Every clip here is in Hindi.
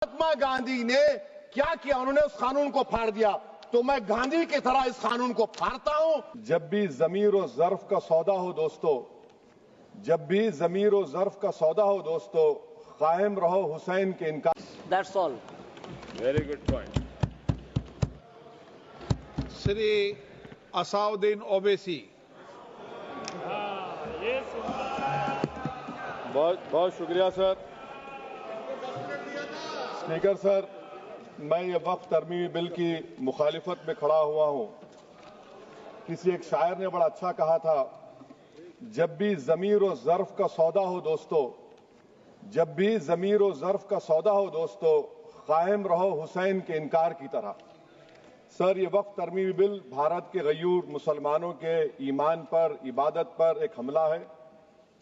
महात्मा गांधी ने क्या किया, उन्होंने उस कानून को फाड़ दिया, तो मैं गांधी की तरह इस कानून को फाड़ता हूं। जब भी ज़मीर और ज़र्फ का सौदा हो दोस्तों, जब भी ज़मीर और ज़र्फ का सौदा हो दोस्तों, कायम रहो हुसैन के इनकार। That's all. Very good point. Shri Asaduddin Owaisi. बहुत बहुत शुक्रिया सर। स्पीकर सर, मैं ये वक्फ तरमीमी बिल की मुखालिफत में खड़ा हुआ हूं। किसी एक शायर ने बड़ा अच्छा कहा था, जब भी ज़मीर और ज़र्फ का सौदा हो दोस्तों, जब भी ज़मीर और ज़र्फ का सौदा हो दोस्तों, कायम रहो हुसैन के इनकार की तरह। सर, ये वक्फ तरमीमी बिल भारत के गयूर मुसलमानों के ईमान पर, इबादत पर एक हमला है।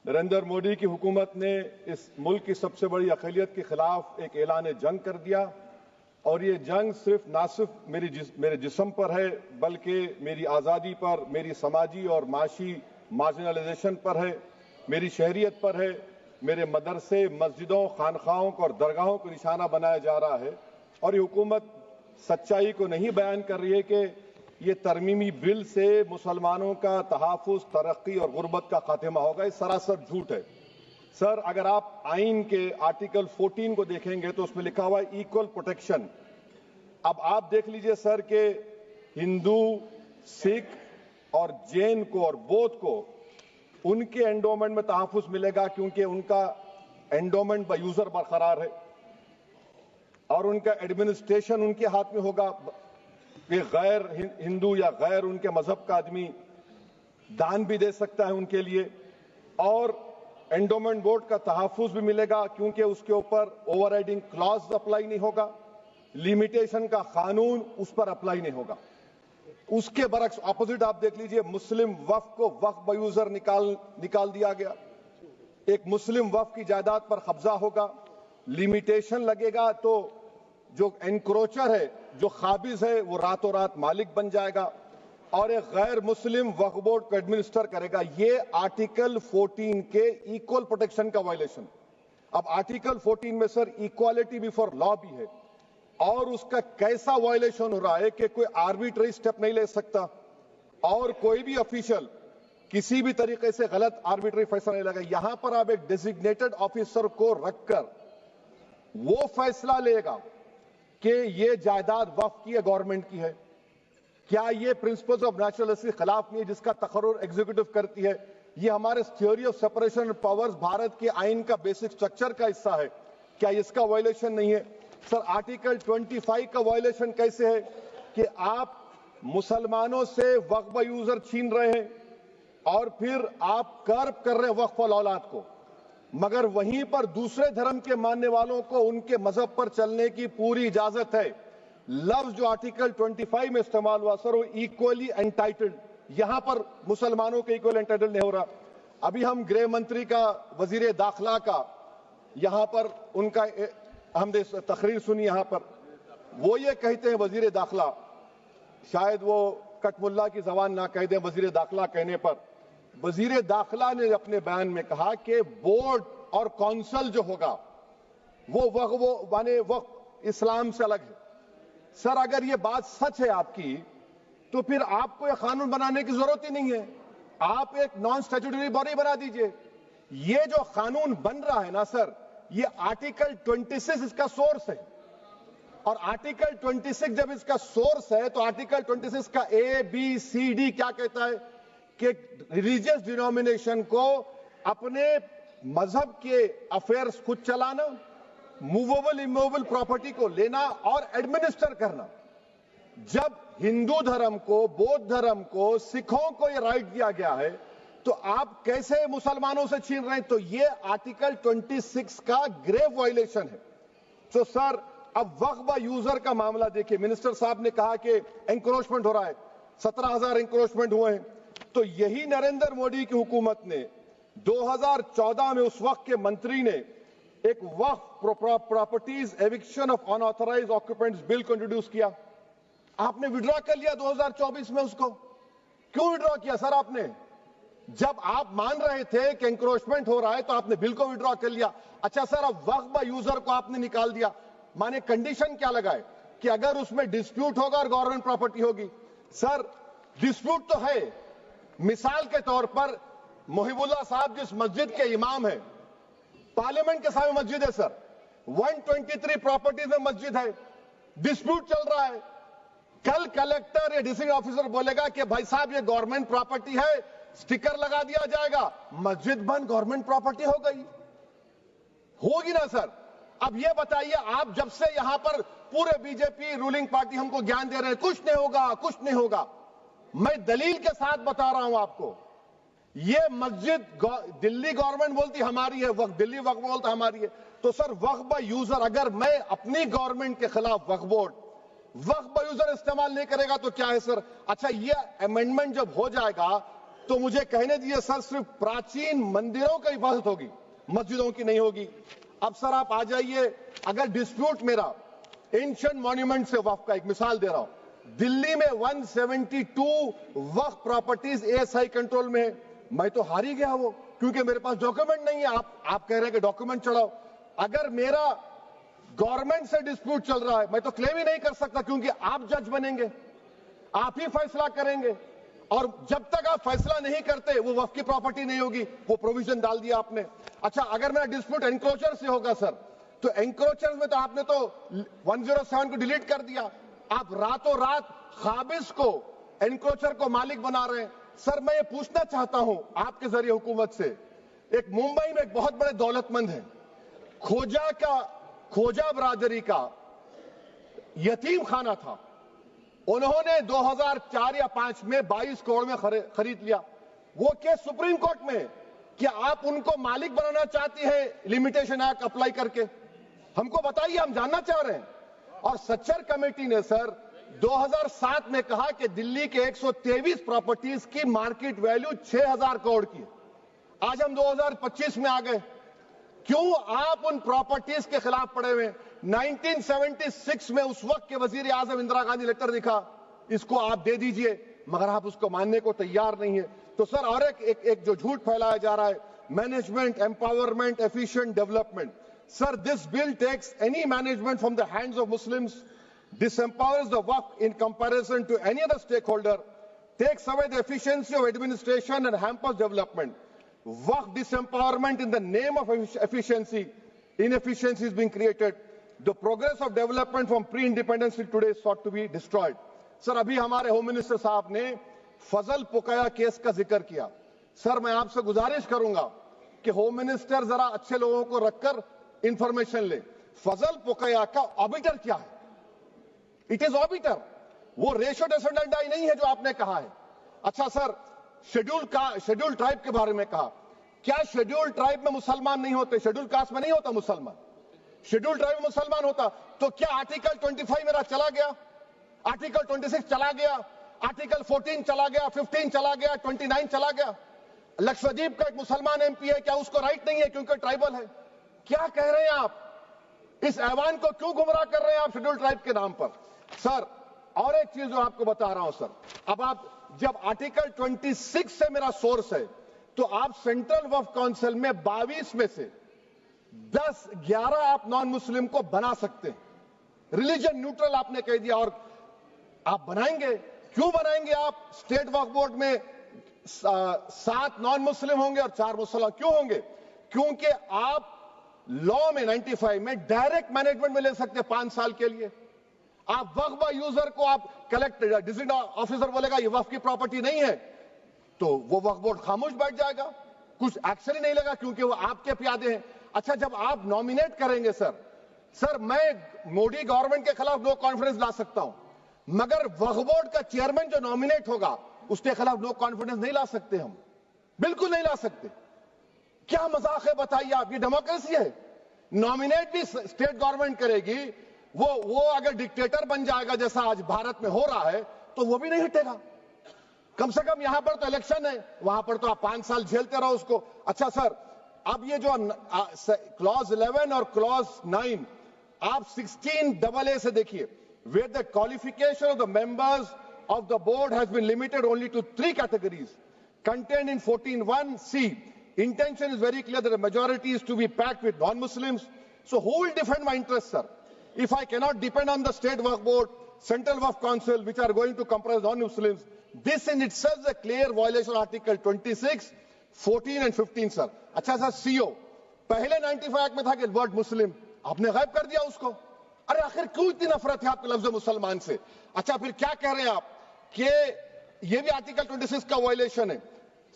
नरेंद्र मोदी की हुकूमत ने इस मुल्क की सबसे बड़ी अक़लियत के खिलाफ एक ऐलान जंग कर दिया, और ये जंग ना सिर्फ मेरे जिस्म पर है, बल्कि मेरी आज़ादी पर, मेरी समाजी और माशी मार्जिनलाइजेशन पर है, मेरी शहरियत पर है, मेरे मदरसे, मस्जिदों, खानखाहों को और दरगाहों को निशाना बनाया जा रहा है। और ये हुकूमत सच्चाई को नहीं बयान कर रही है कि ये तरमीमी बिल से मुसलमानों का तहफ़्फ़ुज़, तरक्की और गुर्बत का खात्मा होगा। ये सरासर झूठ है। सर, अगर आप आइन के आर्टिकल 14 को देखेंगे तो उसमें लिखा हुआ है इक्वल प्रोटेक्शन। अब आप देख लीजिए सर कि हिंदू, सिख और जैन को और बौद्ध को उनके एंडोमेंट में तहफ़्फ़ुज़ मिलेगा, क्योंकि उनका एंडोमेंट बाय यूजर बरकरार है और उनका एडमिनिस्ट्रेशन उनके हाथ में होगा। कि गैर हिंदू या गैर उनके मजहब का आदमी दान भी दे सकता है उनके लिए, और एंडोमेंट बोर्ड का तहफ़्फ़ुज़ भी मिलेगा, क्योंकि उसके ऊपर ओवरराइडिंग क्लॉज अप्लाई नहीं होगा, लिमिटेशन का कानून उस पर अप्लाई नहीं होगा। उसके बरक्स ऑपोजिट आप देख लीजिए, मुस्लिम वक्फ को वक्फ बाय यूजर निकाल दिया गया। एक मुस्लिम वक्फ की जायदाद पर कब्जा होगा, लिमिटेशन लगेगा, तो जो एनक्रोचर है, जो खाबिज है, वो रातों रात मालिक बन जाएगा और एक गैर मुस्लिम वक्फ बोर्ड को एडमिनिस्टर करेगा। ये आर्टिकल 14 के इक्वल प्रोटेक्शन का वायलेशन। अब आर्टिकल 14 में सर इक्वालिटी बिफोर लॉ भी है, और उसका कैसा वायलेशन हो रहा है कि कोई आर्बिट्ररी स्टेप नहीं ले सकता, और कोई भी ऑफिशियल किसी भी तरीके से गलत आर्बिट्ररी फैसला नहीं लेगा। यहां पर आप एक डेजिग्नेटेड ऑफिसर को रखकर वो फैसला लेगा कि ये जायदाद वक्फ की है, गवर्नमेंट की है। क्या ये प्रिंसिपल्स ऑफ नेचुरलिटी के खिलाफ नहीं है, जिसका तकर्रुर एग्जीक्यूटिव करती है? ये हमारे theory of separation of powers, Bharat के आइन का बेसिक स्ट्रक्चर का हिस्सा है। क्या इसका वायलेशन नहीं है? सर, आर्टिकल 25 का वायलेशन कैसे है कि आप मुसलमानों से वक्फ बाय यूजर छीन रहे हैं और फिर आप कर्ब कर रहे हैं वक्फ वाल औलाद को, मगर वहीं पर दूसरे धर्म के मानने वालों को उनके मजहब पर चलने की पूरी इजाजत है। लफ्ज जो आर्टिकल 25 में इस्तेमाल हुआ सर, वो इक्वली एंटाइटल्ड, यहां पर मुसलमानों के इक्वल एंटाइटल्ड नहीं हो रहा। अभी हम गृह मंत्री का, वजीर दाखिला का यहां पर उनका हमने तकरीर सुनी, यहां पर वो ये कहते हैं, वजीर दाखिला, शायद वो कटमुल्ला की जबान ना कह दें, वजीर दाखिला कहने पर वजीर दाखिला ने अपने बयान में कहा कि बोर्ड और काउंसिल जो होगा वो माने वक्फ इस्लाम से अलग है। सर, अगर ये बात सच है आपकी, तो फिर आपको एक कानून बनाने की जरूरत ही नहीं है, आप एक नॉन स्टैट्यूटरी बॉडी बना दीजिए। ये जो कानून बन रहा है ना सर, ये आर्टिकल 26 इसका सोर्स है, और आर्टिकल 26 जब इसका सोर्स है तो आर्टिकल 26 का ABCD क्या कहता है कि रिलीजियस डिनोमिनेशन को अपने मजहब के अफेयर्स खुद चलाना, मूवेबल इमूवेबल प्रॉपर्टी को लेना और एडमिनिस्टर करना। जब हिंदू धर्म को, बौद्ध धर्म को, सिखों को यह राइट दिया गया है, तो आप कैसे मुसलमानों से छीन रहे हैं? तो यह आर्टिकल 26 का ग्रेव वायलेशन है। तो सर, अब वक्फ बाय यूजर का मामला देखिए, मिनिस्टर साहब ने कहा कि एंक्रोचमेंट हो रहा है, 17,000 एंक्रोचमेंट हुए हैं। तो यही नरेंद्र मोदी की हुकूमत ने 2014 में उस वक्त के मंत्री ने एक Waqf properties eviction of unauthorised occupants bill को इंट्रोड्यूस किया। आपने विड्रॉ कर लिया 2024 में उसको। क्यों विड्रॉ किया सर आपने? जब आप मान रहे थे कि एंक्रोचमेंट हो रहा है तो आपने बिल को विड्रॉ कर लिया। अच्छा सर, अब वक्फ बाय यूजर को आपने निकाल दिया। माने कंडीशन क्या लगाए कि अगर उसमें डिस्प्यूट होगा और गवर्नमेंट प्रॉपर्टी होगी। सर डिस्प्यूट तो है, मिसाल के तौर पर मोहिबुल्लाह साहब जिस मस्जिद के इमाम हैं, पार्लियामेंट के सामने मस्जिद है सर, 123 प्रॉपर्टीज में मस्जिद है, डिस्प्यूट चल रहा है। कल कलेक्टर या डिस्ट्रिक्ट ऑफिसर बोलेगा कि भाई साहब ये गवर्नमेंट प्रॉपर्टी है, स्टिकर लगा दिया जाएगा, मस्जिद बंद, गवर्नमेंट प्रॉपर्टी हो गई, होगी ना सर। अब ये बताइए, आप जब से यहां पर पूरे बीजेपी रूलिंग पार्टी हमको ज्ञान दे रहे हैं कुछ नहीं होगा, कुछ नहीं होगा, मैं दलील के साथ बता रहा हूं आपको। ये मस्जिद दिल्ली गवर्नमेंट बोलती हमारी है, वक्फ दिल्ली वक्फ बोलता हमारी है, तो सर वक्फ बाय यूजर, अगर मैं अपनी गवर्नमेंट के खिलाफ वक्फ बोर्ड वक्फ बाय यूजर इस्तेमाल नहीं करेगा तो क्या है सर। अच्छा ये अमेंडमेंट जब हो जाएगा तो मुझे कहने दीजिए सर, सिर्फ प्राचीन मंदिरों की हिफाजत होगी, मस्जिदों की नहीं होगी। अब सर आप आ जाइए, अगर डिस्प्यूट मेरा एंशिएंट मॉन्यूमेंट से वक्फ का, एक मिसाल दे रहा हूं, दिल्ली में 172 वक्फ प्रॉपर्टीज एएसआई कंट्रोल में है, मैं तो हार ही गया वो, क्योंकि मेरे पास डॉक्यूमेंट नहीं है। आप कह रहे हैं कि डॉक्यूमेंट चढ़ाओ, अगर मेरा गवर्नमेंट से डिस्प्यूट चल रहा है मैं तो क्लेम ही नहीं कर सकता, क्योंकि आप जज बनेंगे, आप ही फैसला करेंगे, और जब तक आप फैसला नहीं करते वो वक्फ की प्रॉपर्टी नहीं होगी, वो प्रोविजन डाल दिया आपने। अच्छा अगर मेरा डिस्प्यूट एंक्रोचर से होगा सर, तो एंक्रोचर में तो आपने तो 107 को डिलीट कर दिया, आप रातों रात खाबिज को, एंक्रोचर को मालिक बना रहे हैं। सर मैं ये पूछना चाहता हूं आपके जरिए हुकूमत से, एक मुंबई में एक बहुत बड़े दौलतमंद है, खोजा बरादरी का यतीम खाना था, उन्होंने 2004 या 5 में 22 करोड़ में खरीद लिया। वो केस सुप्रीम कोर्ट में, क्या आप उनको मालिक बनाना चाहती हैं लिमिटेशन एक्ट अप्लाई करके? हमको बताइए, हम जानना चाह रहे हैं। और सच्चर कमेटी ने सर 2007 में कहा कि दिल्ली के 123 प्रॉपर्टीज की मार्केट वैल्यू 6000 करोड़ की। आज हम 2025 में आ गए, क्यों आप उन प्रॉपर्टीज के खिलाफ पड़े हुए? 1976 में उस वक्त के वजीर आजम इंदिरा गांधी लेटर लिखा, इसको आप दे दीजिए, मगर आप उसको मानने को तैयार नहीं है। तो सर और एक जो झूठ फैलाया जा रहा है, management, empowerment, efficient development. Sir this bill takes any management from the hands of Muslims, disempowers the waqf in comparison to any other stakeholder, takes away the efficiency of administration and hampers development. Waqf disempowerment in the name of efficiency, inefficiency is being created. The progress of development from pre-independence till today is sought to be destroyed. Sir अभी हमारे होम मिनिस्टर साहब ने फजल पुकाया केस का जिक्र किया। सर मैं आपसे गुजारिश करूंगा कि होम मिनिस्टर जरा अच्छे लोगों को रखकर इंफॉर्मेशन ले, फजल पुकाया का ऑबिटर क्या है? इट इज ऑबिटर, वो रेशो डेसेंडेंटाई नहीं है जो आपने कहा है। अच्छा सर शेड्यूल ट्राइब के बारे में कहा, क्या शेड्यूल ट्राइब में मुसलमान नहीं होते? शेड्यूल कास्ट में नहीं होता मुसलमान, शेड्यूल ट्राइब में मुसलमान होता तो क्या आर्टिकल 25 मेरा चला गया, आर्टिकल 26 चला गया, आर्टिकल 14 चला गया, 15 चला गया, 29 चला गया? लक्षद्वीप का एक मुसलमान एमपी है, क्या उसको राइट नहीं है क्योंकि ट्राइबल है? क्या कह रहे हैं आप? इस ऐवान को क्यों गुमराह कर रहे हैं आप शेड्यूल ट्राइब के नाम पर? सर और एक चीज जो आपको बता रहा हूं सर, अब आप जब आर्टिकल 26 से मेरा सोर्स है, तो आप सेंट्रल वक्फ काउंसिल में 22 में से 10-11 आप नॉन मुस्लिम को बना सकते हैं, रिलीजन न्यूट्रल आपने कह दिया, और आप बनाएंगे, क्यों बनाएंगे आप? स्टेट वक्फ बोर्ड में 7 नॉन मुस्लिम होंगे और 4 मुसलमान, क्यों होंगे? क्योंकि आप लॉ में 95 में डायरेक्ट मैनेजमेंट में ले सकते हैं 5 साल के लिए। आप वक्फ बाय यूजर को आप कलेक्टर डिस्ट्रिक्ट ऑफिसर बोलेगा ये वक्फ की प्रॉपर्टी नहीं है, तो वो वक्फ बोर्ड खामोश बैठ जाएगा, कुछ एक्शन ही नहीं लगा क्योंकि वो आपके प्यादे हैं। अच्छा जब आप नॉमिनेट करेंगे सर मैं मोदी गवर्नमेंट के खिलाफ नो कॉन्फिडेंस ला सकता हूं, मगर वक्फ बोर्ड का चेयरमैन जो नॉमिनेट होगा उसके खिलाफ नो कॉन्फिडेंस नहीं ला सकते, हम बिल्कुल नहीं ला सकते। क्या मजाक है बताइए आप? ये डेमोक्रेसी है। नॉमिनेट भी स्टेट गवर्नमेंट करेगी, वो अगर डिक्टेटर बन जाएगा जैसा आज भारत में हो रहा है तो वो भी नहीं हटेगा। कम से कम यहां पर तो इलेक्शन है, वहां पर तो आप 5 साल झेलते रहो उसको। अच्छा सर अब ये जो क्लॉज 11 और क्लॉज 9 आप 16AA से देखिए, where the qualification of the members of the board has been limited only to 3 categories contained in 14(1)(c). Intention is very clear that the majority is to be packed with non-Muslims. So who will defend my interests, sir? if I cannot depend on the state Waqf board, central Waqf council, which are going to comprise non-Muslims, this in itself is a clear violation of Article 26, 14 and 15, sir. अच्छा सर, CO पहले 95 एक्ट में था कि वर्ड मुस्लिम, आपने गायब कर दिया उसको। अरे आखिर क्यों इतनी नफरत है आपके लफ्ज मुसलमान से? अच्छा फिर क्या कह रहे हैं आप कि ये भी आर्टिकल 26 का वायलेशन है।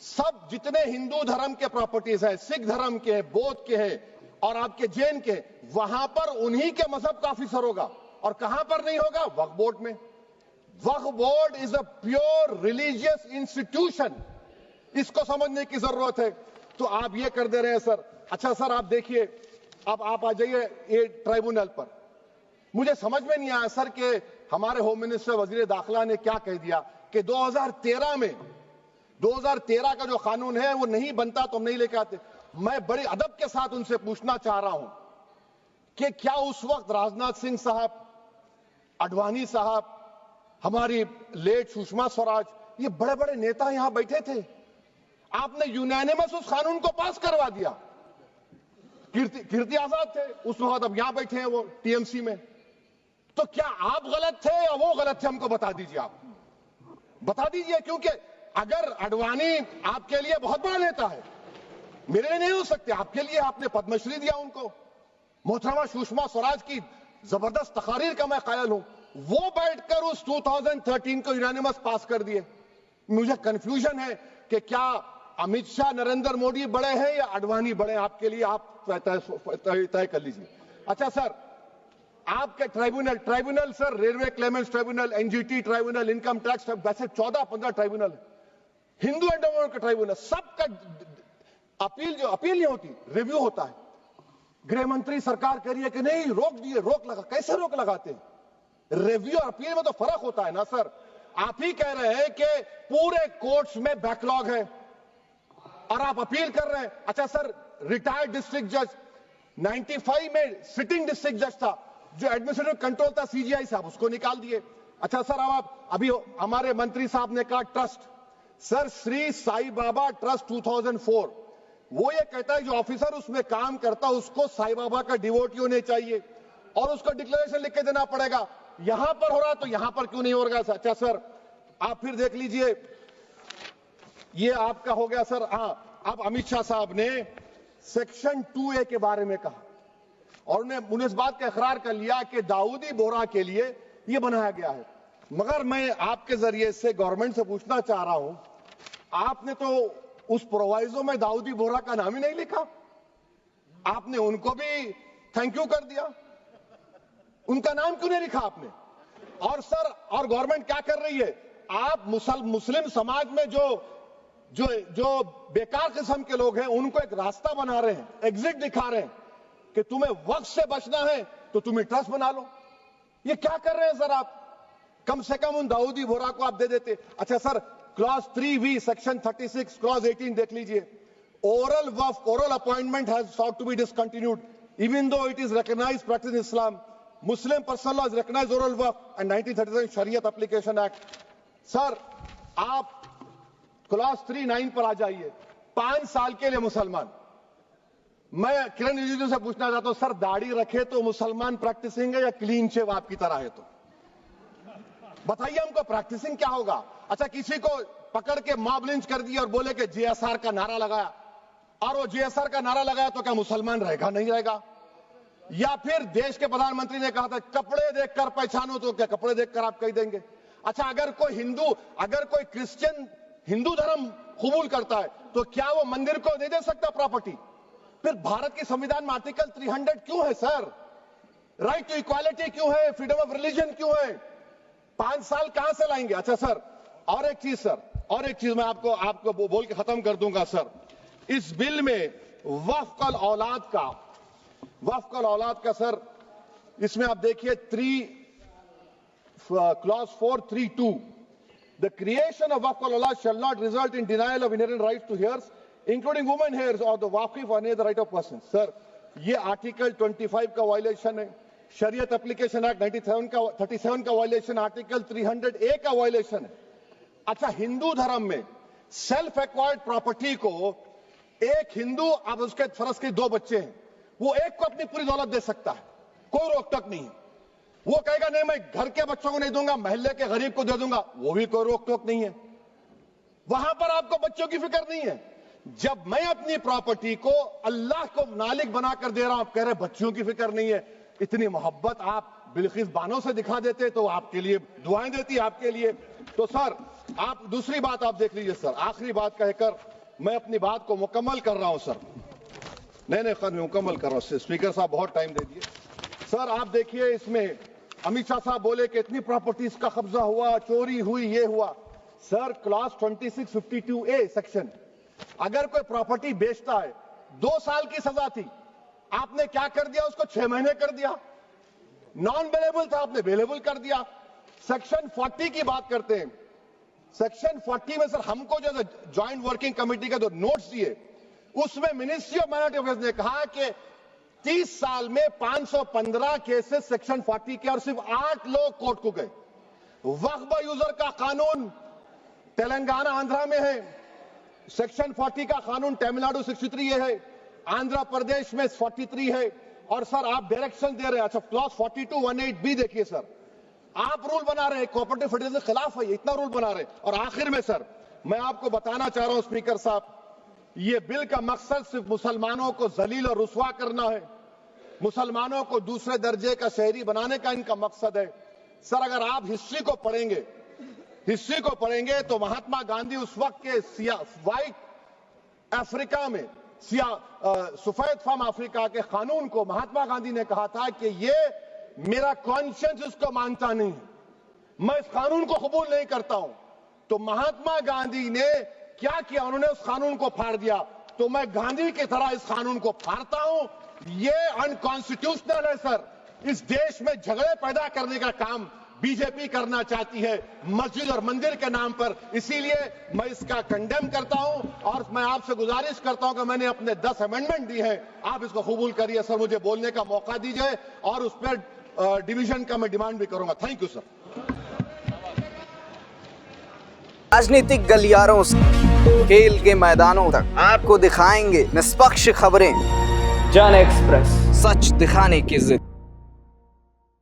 सब जितने हिंदू धर्म के प्रॉपर्टीज हैं, सिख धर्म के हैं, बौद्ध के हैं और आपके जैन के, वहां पर उन्हीं के मजहब का ऑफिसर होगा। और कहां पर नहीं होगा? वक्फ बोर्ड में। Waqf board is a pure religious institution, इसको समझने की जरूरत है। तो आप ये कर दे रहे हैं सर। अच्छा सर, आप देखिए, अब आप आ जाइए ये ट्राइब्यूनल पर। मुझे समझ में नहीं आया सर कि हमारे होम मिनिस्टर वजीर दाखिला ने क्या कह दिया कि 2013 में 2013 का जो कानून है वो नहीं बनता तो हम नहीं लेके आते। मैं बड़े अदब के साथ उनसे पूछना चाह रहा हूं कि क्या उस वक्त राजनाथ सिंह साहब, अडवाणी साहब, हमारी लेट सुषमा स्वराज, ये बड़े बड़े नेता यहां बैठे थे? आपने यूनानिमस उस कानून को पास करवा दिया। कीर्ति आजाद थे उस वक्त, अब यहां बैठे हैं वो टीएमसी में। तो क्या आप गलत थे या वो गलत थे? हमको बता दीजिए, आप बता दीजिए। क्योंकि अगर अडवाणी आपके लिए बहुत बड़ा नेता है, मेरे लिए नहीं हो सकते, आपके लिए आपने पद्मश्री दिया उनको। मोहतरमा सुषमा स्वराज की जबरदस्त तकारीर का मैं कायल हूं, वो बैठकर उस 2013 को यूनानिमस पास कर दिए। मुझे कंफ्यूजन है कि क्या अमित शाह, नरेंद्र मोदी बड़े हैं या अडवाणी बड़े हैं? आपके लिए आप तय कर लीजिए। अच्छा सर, आपके tribunal sir, railway Clements tribunal, NGT tribunal, income tax, वैसे 14-15 ट्राइब्यूनल, हिंदू एंडोमेंट का ट्राइब्यूनल, सबका अपील नहीं होती, रिव्यू होता है। गृह मंत्री सरकार कह रही है कि नहीं, रोक दिए, रोक लगा। कैसे रोक लगाते हैं? रिव्यू और अपील में तो फर्क होता है ना सर। आप ही कह रहे हैं कि पूरे कोर्ट्स में बैकलॉग है और आप अपील कर रहे हैं। अच्छा सर, रिटायर्ड डिस्ट्रिक्ट जज 95 में सिटिंग डिस्ट्रिक्ट जज था, जो एडमिनिस्ट्रेटिव कंट्रोल था सीजीआई साहब, उसको निकाल दिए। अच्छा सर, अब आप अभी हमारे मंत्री साहब ने कहा trust, sir Shri Sai Baba trust 2004, वो ये कहता है जो ऑफिसर उसमें काम करता है उसको साई बाबा का डिवोटी होने चाहिए और उसको डिक्लेरेशन लिख के देना पड़ेगा। यहां पर हो रहा तो यहां पर क्यों नहीं हो रहा? अच्छा सर, आप फिर देख लीजिए, ये आपका हो गया सर। हाँ, अब अमित शाह साहब ने सेक्शन 2A के बारे में कहा और उन्होंने इस बात का इकरार कर लिया कि दाऊदी बोहरा के लिए यह बनाया गया है। मगर मैं आपके जरिए से गवर्नमेंट से पूछना चाह रहा हूं, आपने तो उस प्रोवाइजो में दाऊदी बोहरा का नाम ही नहीं लिखा, आपने उनको भी थैंक यू कर दिया, उनका नाम क्यों नहीं लिखा आपने? और सर, और गवर्नमेंट क्या कर रही है? आप मुस्लिम समाज में जो बेकार किस्म के लोग हैं उनको एक रास्ता बना रहे हैं, एग्जिट दिखा रहे हैं कि तुम्हें वक्त से बचना है तो तुम्हें ट्रस्ट बना लो। ये क्या कर रहे हैं सर आप? कम से कम उन दाऊदी बोहरा को आप दे देते। अच्छा sir, clause 3V section 36 clause 18 देख लीजिए। Oral Waqf, oral appointment has sought to be discontinued even though it is recognized practice in Islam. Muslim personal law is recognized oral waqf and 1937 Shariat Application Act. Sir, आप क्लॉज 3(9) पर आ जाइए। 5 साल के लिए मुसलमान, मैं किरण रिजिजू से पूछना चाहता हूं, सर दाढ़ी रखे तो मुसलमान प्रैक्टिसिंग है या क्लीन शेव आपकी तरह है? तो बताइए हमको, प्रैक्टिसिंग क्या होगा? अच्छा, किसी को पकड़ के मॉब लिंच कर दिया और बोले कि JSR का नारा लगाया, और वो JSR का नारा लगाया तो क्या मुसलमान रहेगा? नहीं रहेगा। या फिर देश के प्रधानमंत्री ने कहा था कपड़े देखकर पहचानो, तो क्या कपड़े देखकर आप कह देंगे? अच्छा, अगर कोई क्रिश्चियन हिंदू धर्म कबूल करता है तो क्या वो मंदिर को नहीं दे सकता प्रॉपर्टी? फिर भारत के संविधान में आर्टिकल 300 क्यों है सर? राइट टू इक्वालिटी क्यों है? फ्रीडम ऑफ रिलीजन क्यों है? 5 साल कहां से लाएंगे? अच्छा सर, और एक चीज सर, और एक चीज मैं आपको बोल के खत्म कर दूंगा सर। इस बिल में वक्फ औलाद का सर, इसमें आप देखिए clause 4(3)(2), the creation of waqf al-awlad shall not result in denial of inherent rights to heirs, including women heirs or the waqif or any other right of person. Sir, ये आर्टिकल 25 का वायलेशन है, शरीयत एप्लीकेशन एक्ट 37 का वायलेशन, आर्टिकल 300A का वायलेशन है। अच्छा, हिंदू धर्म में सेल्फ एक्वायर्ड प्रॉपर्टी को एक हिंदू, अब उसके फर्ज के 2 बच्चे हैं, वो एक को अपनी पूरी दौलत दे सकता है, कोई रोक टोक नहीं है। वो कहेगा नहीं मैं घर के बच्चों को नहीं दूंगा, मोहल्ले के गरीब को दे दूंगा, वो भी कोई रोक टोक नहीं है। वहां पर आपको बच्चों की फिक्र नहीं है। जब मैं अपनी प्रॉपर्टी को अल्लाह को मालिक बनाकर दे रहा हूं, आप कह रहे बच्चियों की फिक्र नहीं है। इतनी मोहब्बत आप बिल्किस बानो से दिखा देते तो आपके लिए दुआएं देती आपके लिए। तो सर आप दूसरी बात आप देख लीजिए सर, आखिरी बात कहकर मैं अपनी बात को मुकम्मल कर रहा हूं सर। नहीं खैर मैं मुकम्मल कर रहा हूं। स्पीकर साहब बहुत टाइम दे दिए। सर आप देखिए इसमें अमित शाह साहब बोले कि इतनी प्रॉपर्टीज का कब्जा हुआ, चोरी हुई, ये हुआ। सर क्लास 2652A सेक्शन, अगर कोई प्रॉपर्टी बेचता है 2 साल की सजा थी, आपने क्या कर दिया, उसको 6 महीने कर दिया। नॉन बेलेबल था, आपने बेलेबल कर दिया। सेक्शन 40 की बात करते हैं। सेक्शन 40 में सर हमको जो ज्वाइंट वर्किंग कमेटी का जो नोट्स दिए, उसमें मिनिस्ट्री ऑफ माइनॉरिटी अफेयर्स ने कहा कि 30 साल में 515 केसेस सेक्शन 40 के और सिर्फ 8 लोग कोर्ट को गए। वक्फ यूजर का कानून तेलंगाना आंध्रा में है, सेक्शन 40 का कानून तमिलनाडु 63 है, आंध्र प्रदेश में 43 है। और सर आप डायरेक्शन दे रहे हैं, अच्छा क्लॉज 4218B देखिए सर, आप रूल बना रहे हैं, कोऑपरेटिव फेडरलिज्म के खिलाफ है, इतना रूल बना रहे हैं। और आखिर में सर मैं आपको बताना चाह रहा हूं स्पीकर साहब, ये बिल का मकसद सिर्फ मुसलमानों को जलील और रुस्वा करना है, मुसलमानों को दूसरे दर्जे का शहरी बनाने का इनका मकसद है। सर अगर आप हिस्ट्री को पढ़ेंगे तो महात्मा गांधी उस वक्त के व्हाइट अफ्रीका में सफेद फार्म अफ्रीका के कानून को महात्मा गांधी ने कहा था कि ये मेरा कॉन्शियंस इसको मानता नहीं है, मैं इस कानून को कबूल नहीं करता हूं। तो महात्मा गांधी ने क्या किया, उन्होंने उस कानून को फाड़ दिया। तो मैं गांधी की तरह इस कानून को फाड़ता हूं। ये अनकॉन्स्टिट्यूशनल है सर। इस देश में झगड़े पैदा करने का काम बीजेपी करना चाहती है मस्जिद और मंदिर के नाम पर, इसीलिए मैं इसका कंडेम करता हूं। और मैं आपसे गुजारिश करता हूं कि मैंने अपने 10 अमेंडमेंट दी हैं, आप इसको कबूल करिए सर, मुझे बोलने का मौका दीजिए और उस पर डिवीजन का मैं डिमांड भी करूंगा। Thank you sir. राजनीतिक गलियारों से खेल के मैदानों तक आपको दिखाएंगे निष्पक्ष खबरें। जन एक्सप्रेस, सच दिखाने की जिद।